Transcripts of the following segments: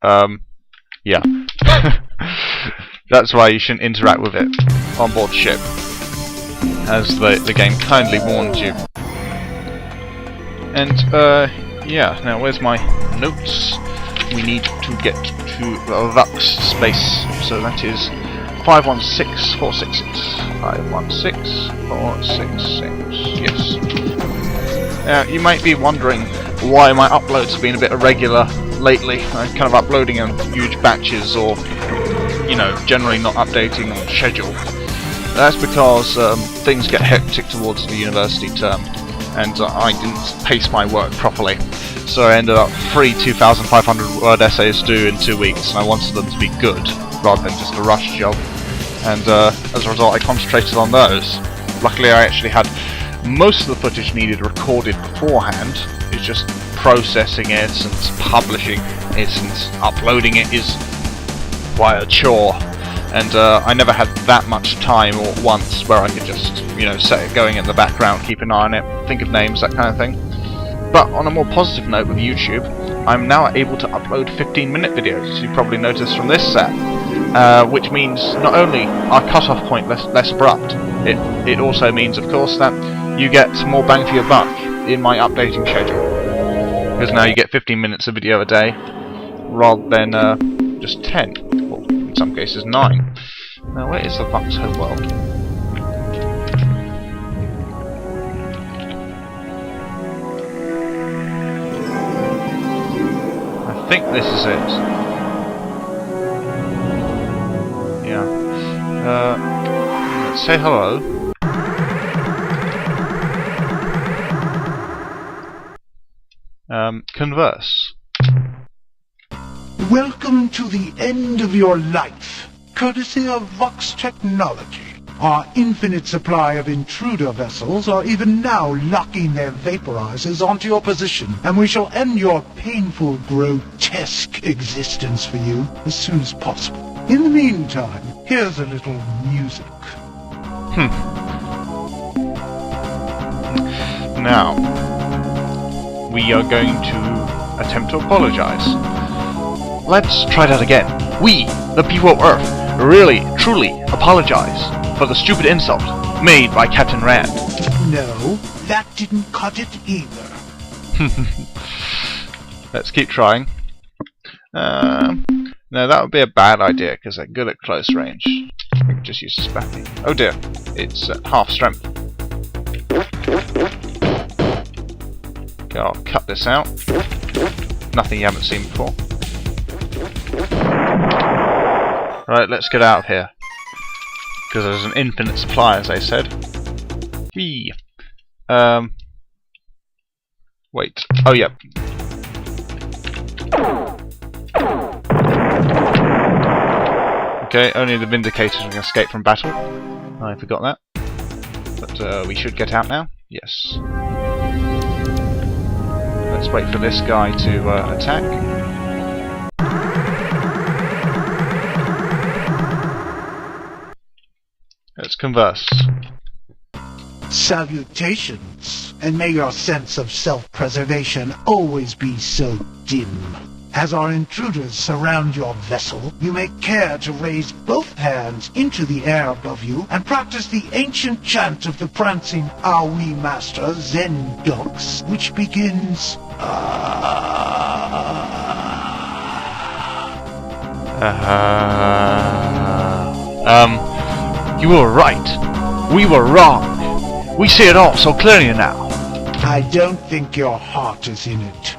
Yeah. That's why you shouldn't interact with it on board ship, as the game kindly warned you. And, yeah, now where's my notes? We need to get to Lux space, so that is 516466. 516466, yes. You might be wondering why my uploads have been a bit irregular lately. I'm kind of uploading in huge batches, or, you know, generally not updating on schedule. That's because things get hectic towards the university term, and I didn't pace my work properly. So I ended up 3 2,500 word essays due in 2 weeks, and I wanted them to be good, rather than just a rush job. And as a result, I concentrated on those. Luckily, I actually had most of the footage needed recorded beforehand. It's just processing it and publishing it and uploading it is quite a chore. And I never had that much time all at once where I could just, you know, set it going in the background, keep an eye on it, think of names, that kind of thing. But on a more positive note with YouTube, I'm now able to upload 15-minute videos, as you probably noticed from this set. Which means not only our cutoff point less abrupt, it also means, of course, that you get more bang for your buck in my updating schedule. Because now you get 15 minutes of video a day, rather than just 10, or in some cases 9. Now, where is the Lux home world? I think this is it. Yeah. Let's say hello. Converse. Welcome to the end of your life, courtesy of Vox Technology. Our infinite supply of intruder vessels are even now locking their vaporizers onto your position, and we shall end your painful, grotesque existence for you as soon as possible. In the meantime, here's a little music. Now, we are going to attempt to apologize. Let's try that again. We, the people of Earth, really, truly apologize for the stupid insult made by Captain Rand. No, that didn't cut it either. Let's keep trying. No, that would be a bad idea, because they're good at close range. We can just use Spaffy. Oh dear, it's at half strength. Okay, I'll cut this out. Nothing you haven't seen before. Right, let's get out of here. Because there's an infinite supply, as I said. Whee! Wait. Oh, yep. Okay, only the Vindicators can escape from battle. I forgot that. But we should get out now. Yes. Let's wait for this guy to attack. Let's converse. Salutations, and may your sense of self-preservation always be so dim. As our intruders surround your vessel, you may care to raise both hands into the air above you and practice the ancient chant of the prancing Aoi master Zendox, which begins... You were right. We were wrong. We see it all so clearly now. I don't think your heart is in it.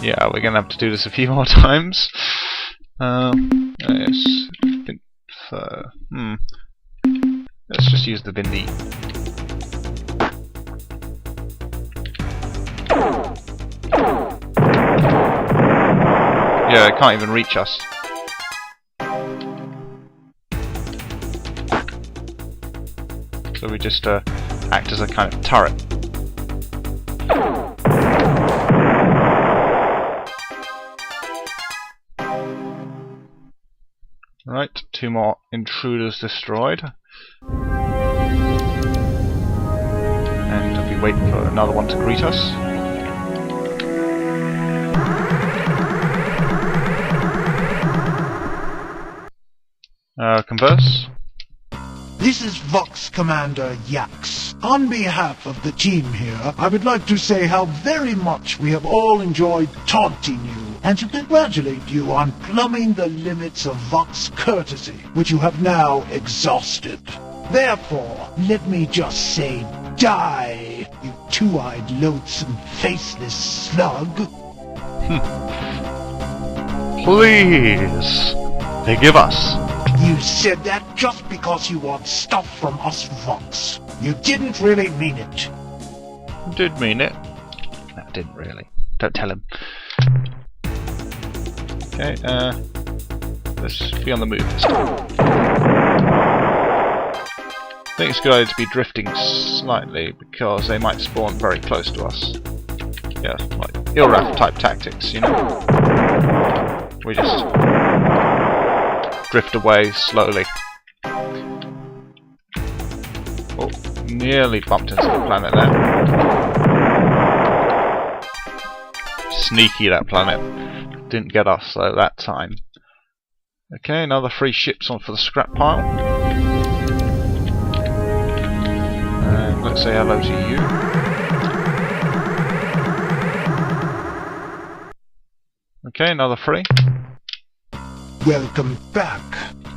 Yeah, we're gonna have to do this a few more times. Yes. Let's just use the Bindi. Yeah, it can't even reach us. So we just act as a kind of turret. Right, 2 more intruders destroyed. And we wait for another one to greet us. Converse. This is Vox Commander Yax. On behalf of the team here, I would like to say how very much we have all enjoyed taunting you, and to congratulate you on plumbing the limits of Vox courtesy, which you have now exhausted. Therefore, let me just say, die, you two-eyed, loathsome, faceless slug. Please, forgive us. You said that just because you want stuff from us Vox. You didn't really mean it. Did mean it. No, I didn't really. Don't tell him. Okay, let's be on the move this time. I think it's a good idea to be drifting slightly because they might spawn very close to us. Yeah, like Ilrath type tactics, you know? We just drift away slowly. Oh, nearly bumped into the planet there. Sneaky, that planet. Didn't get us though that time. Okay, another 3 ships on for the scrap pile. And let's say hello to you. Okay, another 3. Welcome back.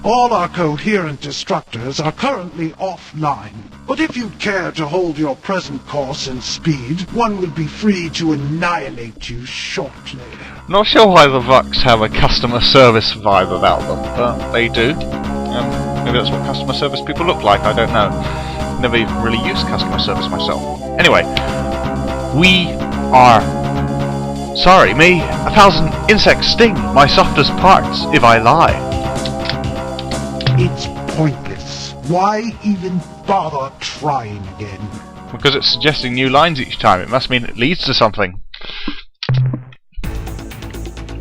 All our coherent destructors are currently offline, but if you'd care to hold your present course and speed, one would be free to annihilate you shortly. Not sure why the Vox have a customer service vibe about them, but they do. Maybe that's what customer service people look like, I don't know. Never even really used customer service myself. Anyway, we are... Sorry, may 1,000 insects sting my softest parts if I lie. It's pointless. Why even bother trying again? Because it's suggesting new lines each time. It must mean it leads to something.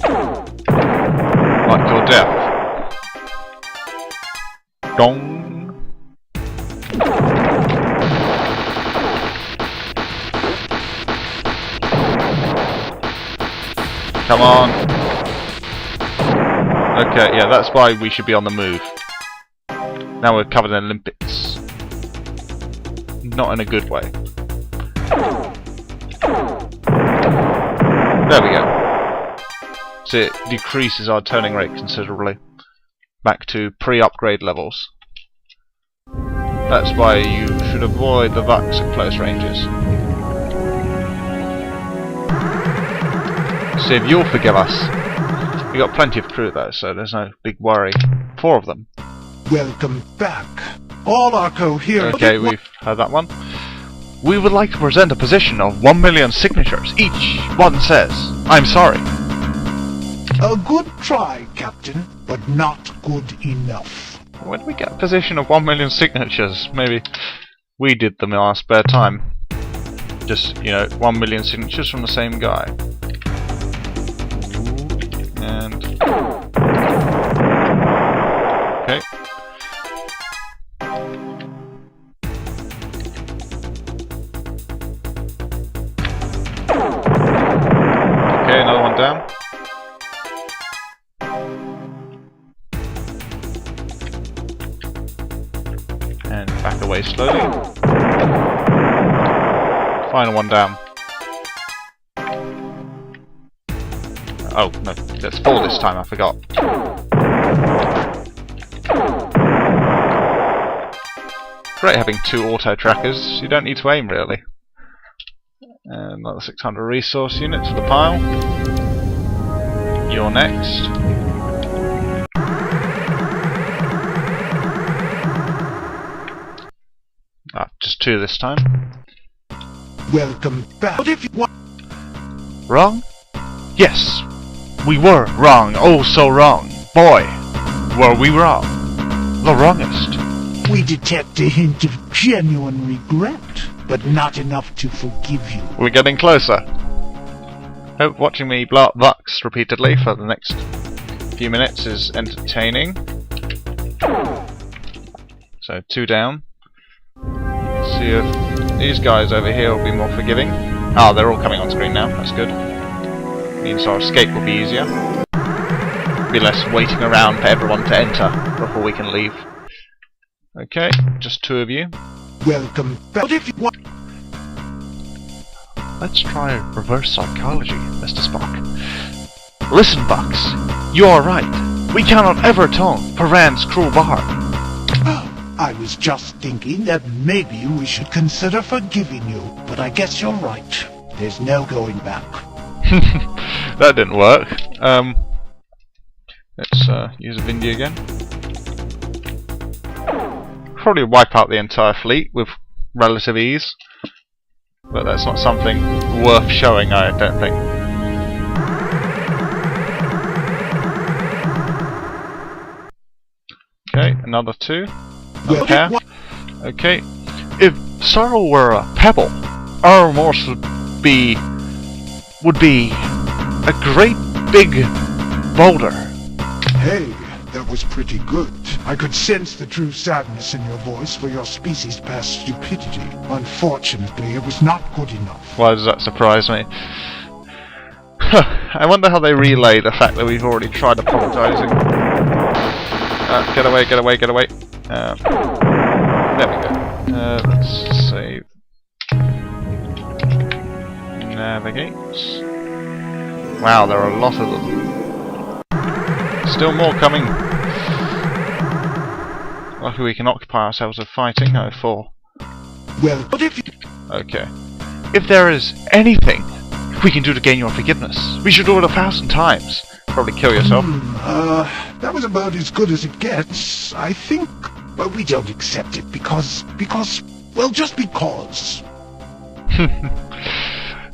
Like your death. Dong. Come on. Okay, yeah, that's why we should be on the move. Now we're covered in limpets. Not in a good way. There we go. So it decreases our turning rate considerably. Back to pre-upgrade levels. That's why you should avoid the Vox at close ranges. See if you'll forgive us. We got plenty of crew though, so there's no big worry. 4 of them. Welcome back. All our coherent... Okay, we've heard that one. We would like to present a position of 1 million signatures. Each one says, I'm sorry. A good try, Captain, but not good enough. Where did we get a position of 1 million signatures? Maybe we did them in our spare time. Just, you know, 1 million signatures from the same guy. And... okay. Okay, another one down. And back away slowly. Final one down. Oh, no, that's 4 this time, I forgot. Great having 2 auto trackers, you don't need to aim really. And another 600 resource units for the pile. You're next. Ah, just 2 this time. Welcome back. But if you want... Wrong? Yes, we were wrong. Oh, so wrong. Boy, were we wrong. The wrongest. We detect a hint of genuine regret, but not enough to forgive you. We're getting closer. Hope watching me blow up Vox repeatedly for the next few minutes is entertaining. So 2 down. Let's see if these guys over here will be more forgiving. Ah, they're all coming on screen now. That's good. Means our escape will be easier. Be less waiting around for everyone to enter before we can leave. Okay, just 2 of you. Welcome back. But if you want... Let's try reverse psychology, Mr. Spock. Listen, Bucks. You are right. We cannot ever atone for Rand's cruel barb. I was just thinking that maybe we should consider forgiving you, but I guess you're right. There's no going back. That didn't work. Let's use a Vindy again. Probably wipe out the entire fleet with relative ease, but that's not something worth showing, I don't think. Okay, another 2. Another pair. Okay. If sorrow were a pebble, our remorse would be a great big boulder. Hey, that was pretty good. I could sense the true sadness in your voice for your species' past stupidity. Unfortunately, it was not good enough. Why does that surprise me? I wonder how they relay the fact that we've already tried apologising. Get away, get away, get away. There we go. Let's save. Navigate. Wow, there are a lot of them. Still more coming. Luckily we can occupy ourselves with fighting. Oh, 4. Well, but if you... Okay. If there is anything we can do to gain your forgiveness, we should do it 1,000 times. Probably kill yourself. That was about as good as it gets. I think, well, we don't accept it because, well, just because.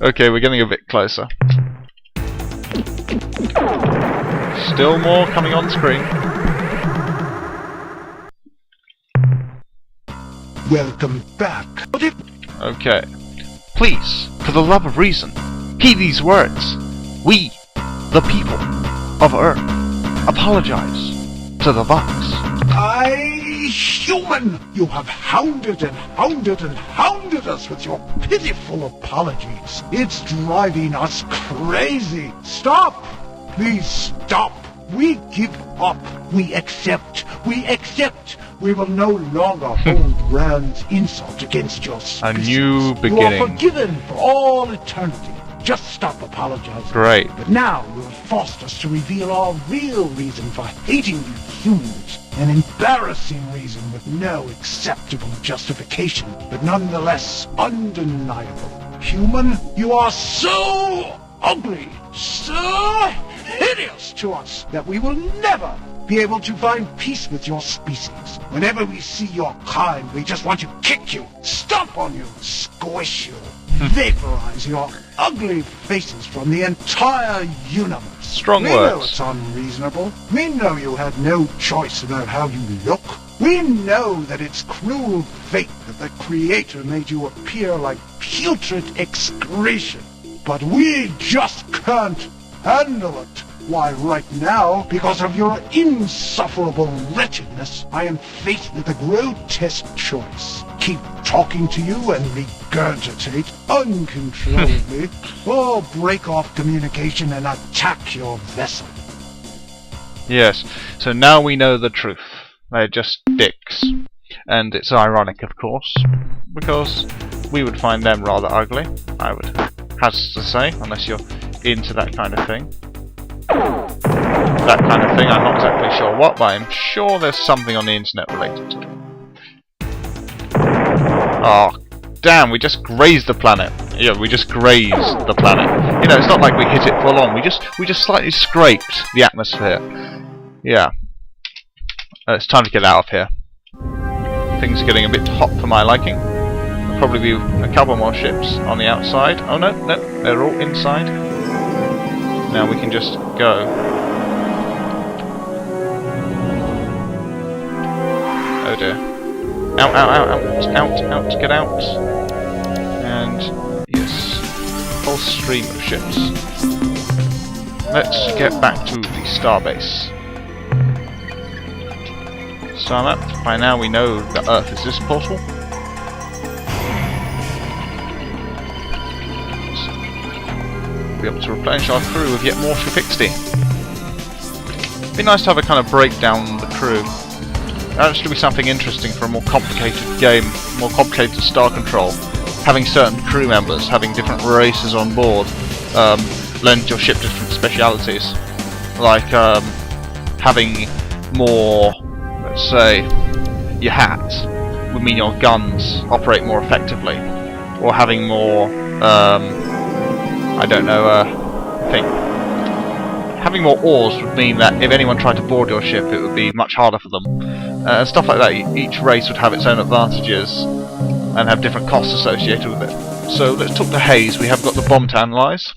Okay, we're getting a bit closer. Still more coming on screen. Welcome back. But if... Okay. Please, for the love of reason, heed these words. We, the people of Earth, apologize to the Vox. Human! You have hounded and hounded and hounded us with your pitiful apologies. It's driving us crazy. Stop! Please stop! We give up. We accept. We accept. We will no longer hold Rand's insult against your species. A new beginning. You are forgiven for all eternity. Just stop apologizing. Great. But now you have forced us to reveal our real reason for hating you humans. An embarrassing reason with no acceptable justification, but nonetheless undeniable. Human, you are so ugly, so hideous to us that we will never be able to find peace with your species. Whenever we see your kind, we just want to kick you, stomp on you, squish you, vaporize your ugly faces from the entire universe. Strong words. We know words. it's unreasonable. We know you had no choice about how you look. We know that it's cruel fate that the Creator made you appear like putrid excretion. But we just can't handle it. Why, right now, because of your insufferable wretchedness, I am faced with a grotesque choice. Keep talking to you and regurgitate uncontrollably, or break off communication and attack your vessel. Yes, so now we know the truth. They're just dicks. And it's ironic, of course, because we would find them rather ugly, I would have to say, unless you're into that kind of thing. That kind of thing, I'm not exactly sure what, but I'm sure there's something on the internet related to it. Oh, damn, we just grazed the planet. Yeah, we just grazed the planet. You know, it's not like we hit it full on, we just slightly scraped the atmosphere. Yeah. It's time to get out of here. Things are getting a bit hot for my liking. There'll probably be a couple more ships on the outside. Oh no, they're all inside. Now we can just go. Oh dear. Out, out, out, out, out, out, get out. And yes, whole stream of ships. Let's get back to the Starbase. Star map. By now we know that Earth is this portal. We'll be able to replenish our crew with yet more ship XD. Be nice to have a kind of breakdown of the crew. That'd actually be something interesting for a more complicated game, more complicated star control. Having certain crew members, having different races on board, lend your ship different specialities. Like having more, let's say, your hats would mean your guns operate more effectively, or having more, I don't know, I think having more oars would mean that if anyone tried to board your ship, it would be much harder for them. Stuff like that. Each race would have its own advantages and have different costs associated with it. So let's talk to Hayes. We have got the bomb to analyze.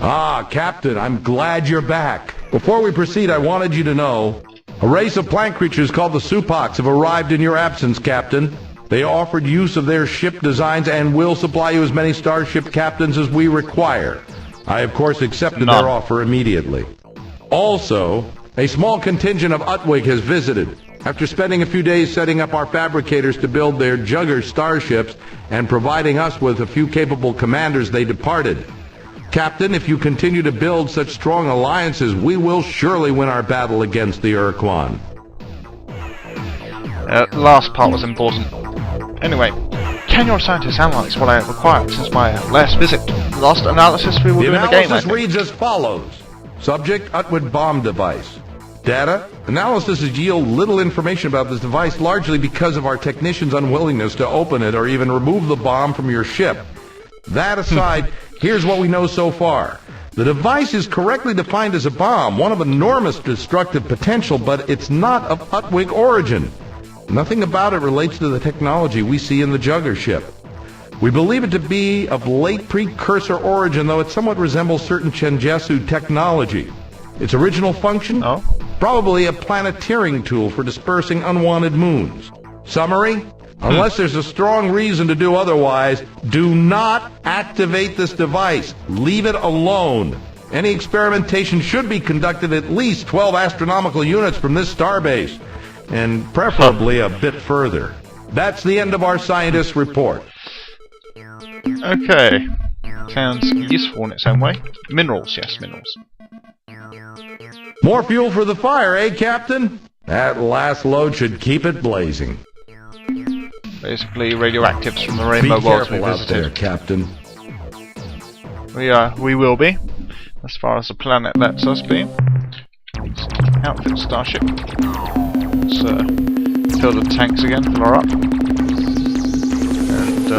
Ah, Captain, I'm glad you're back. Before we proceed, I wanted you to know a race of plant creatures called the Supox have arrived in your absence, Captain. They offered use of their ship designs and will supply you as many starship captains as we require. I, of course, accepted their offer immediately. Also, a small contingent of Utwig has visited. After spending a few days setting up our fabricators to build their Jugger starships and providing us with a few capable commanders, they departed. Captain, if you continue to build such strong alliances, we will surely win our battle against the Urquan. The last part was important. Anyway, can your scientists analyze what I have acquired since my last visit? The last analysis we will do in the game, I analysis think. reads as follows. Subject, Utwood bomb device. Data, analysis has yielded little information about this device, largely because of our technicians' unwillingness to open it or even remove the bomb from your ship. That aside, here's what we know so far. The device is correctly defined as a bomb, one of enormous destructive potential, but it's not of Utwig origin. Nothing about it relates to the technology we see in the Jugger ship. We believe it to be of late precursor origin, though it somewhat resembles certain Chenjesu technology. Its original function? Probably a planeteering tool for dispersing unwanted moons. Summary? Unless there's a strong reason to do otherwise, do not activate this device. Leave it alone. Any experimentation should be conducted at least 12 astronomical units from this starbase, and preferably a bit further. That's the end of our scientist's report. Okay. Sounds useful in its own way. Minerals, yes, minerals. More fuel for the fire, eh, Captain? That last load should keep it blazing. Basically, radioactives from the rainbow worlds we Be careful out there, visited. Captain. We will be, as far as the planet lets us be. Let's outfit starship. Let's fill the tanks again, fill her up. And,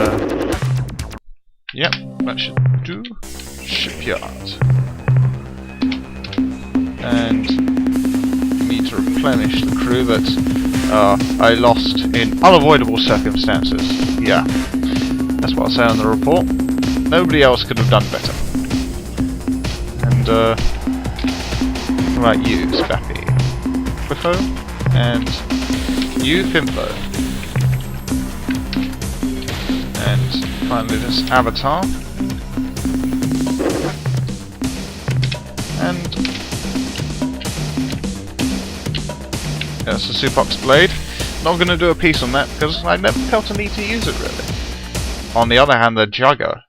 yep, that should do. Shipyard. And need to replenish the crew that I lost in unavoidable circumstances. Yeah, that's what I say on the report. Nobody else could have done better. And what about you, Spappy? Quiffo? And you, Fimfo. And finally this Avatar. And that's the Supox blade. Not going to do a piece on that because I never felt a need to use it really. On the other hand, the Jugger.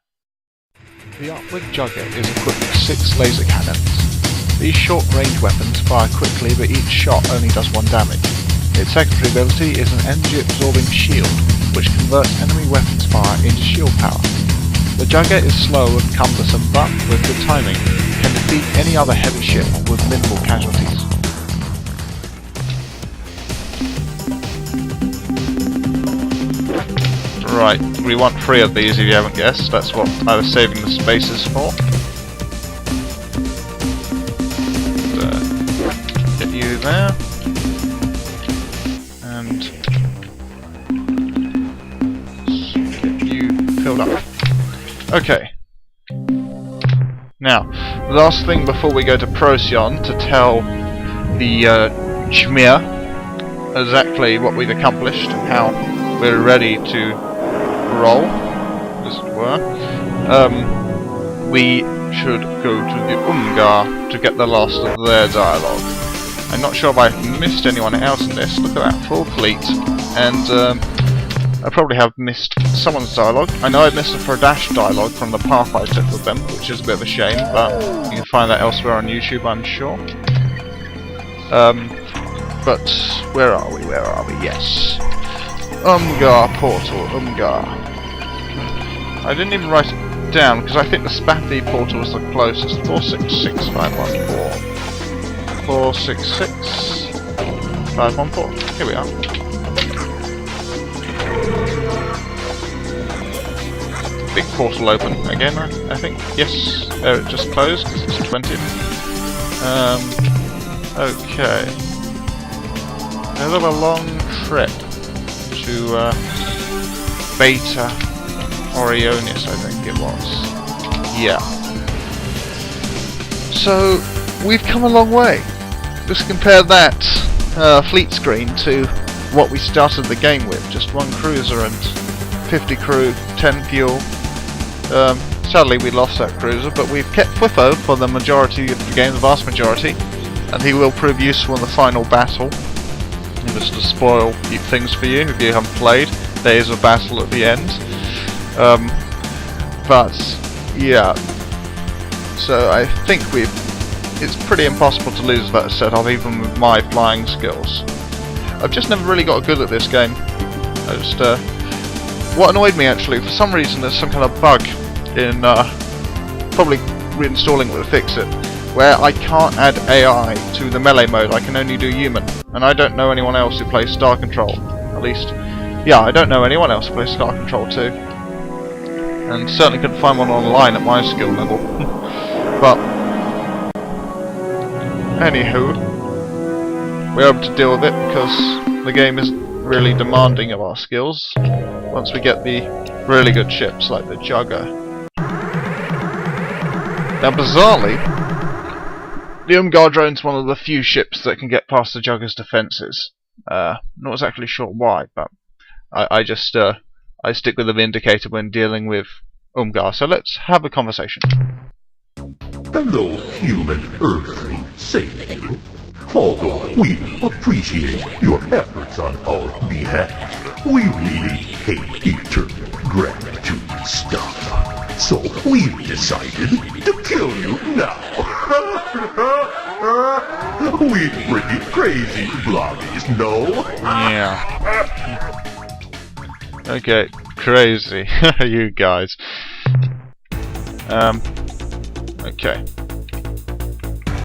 The Utwig Jugger is equipped with 6 laser cannons. These short-range weapons fire quickly, but each shot only does 1 damage. Its secondary ability is an energy-absorbing shield, which converts enemy weapons fire into shield power. The Jugger is slow and cumbersome, but with good timing, can defeat any other heavy ship with minimal casualties. Right, we want 3 of these if you haven't guessed. That's what I was saving the spaces for. Get you there. And get you filled up. Okay. Now, the last thing before we go to Procyon to tell the Chmir exactly what we've accomplished and how we're ready to roll, as it were. We should go to the Ungar to get the last of their dialogue. I'm not sure if I've missed anyone else in this. Look at that, full fleet. And I probably have missed someone's dialogue. I know I missed a Prodash dialogue from the path I took with them, which is a bit of a shame, but you can find that elsewhere on YouTube, I'm sure. But where are we? Where are we? Yes. Umgar portal. Umgar. I didn't even write it down because I think the Spathy portal was the closest. 466514. 466514. Here we are. Big portal open again, I think. Yes. Oh, it just closed because it's 20. Okay. Another long trip to Beta Orionis, I think it was. Yeah. So, we've come a long way. Just compare that fleet screen to what we started the game with. Just 1 cruiser and 50 crew, 10 fuel. Sadly we lost that cruiser, but we've kept Whiffo for the majority of the game, the vast majority, and he will prove useful in the final battle. And just to spoil things for you, if you haven't played, there is a battle at the end. But yeah, so I think it's pretty impossible to lose that setup even with my flying skills. I've just never really got good at this game. What annoyed me actually, for some reason there's some kind of bug in, probably reinstalling it will fix it, where I can't add AI to the melee mode, I can only do human. And I don't know anyone else who plays Star Control, at least. Yeah, I don't know anyone else who plays Star Control 2. And certainly couldn't find one online at my skill level. But, anywho, we're able to deal with it because the game isn't really demanding of our skills once we get the really good ships like the Jugger. Now bizarrely, the Umgar drone's one of the few ships that can get past the Jugger's defences. Not exactly sure why, but I just I stick with the Vindicator when dealing with Umgar, so let's have a conversation. Hello, human Earthling. Thank you. Although we appreciate your efforts on our behalf, we really hate eternal gratitude stuff. So we've decided to kill you now. We pretty crazy blobbies, no? Yeah. Okay, crazy. You guys. Okay.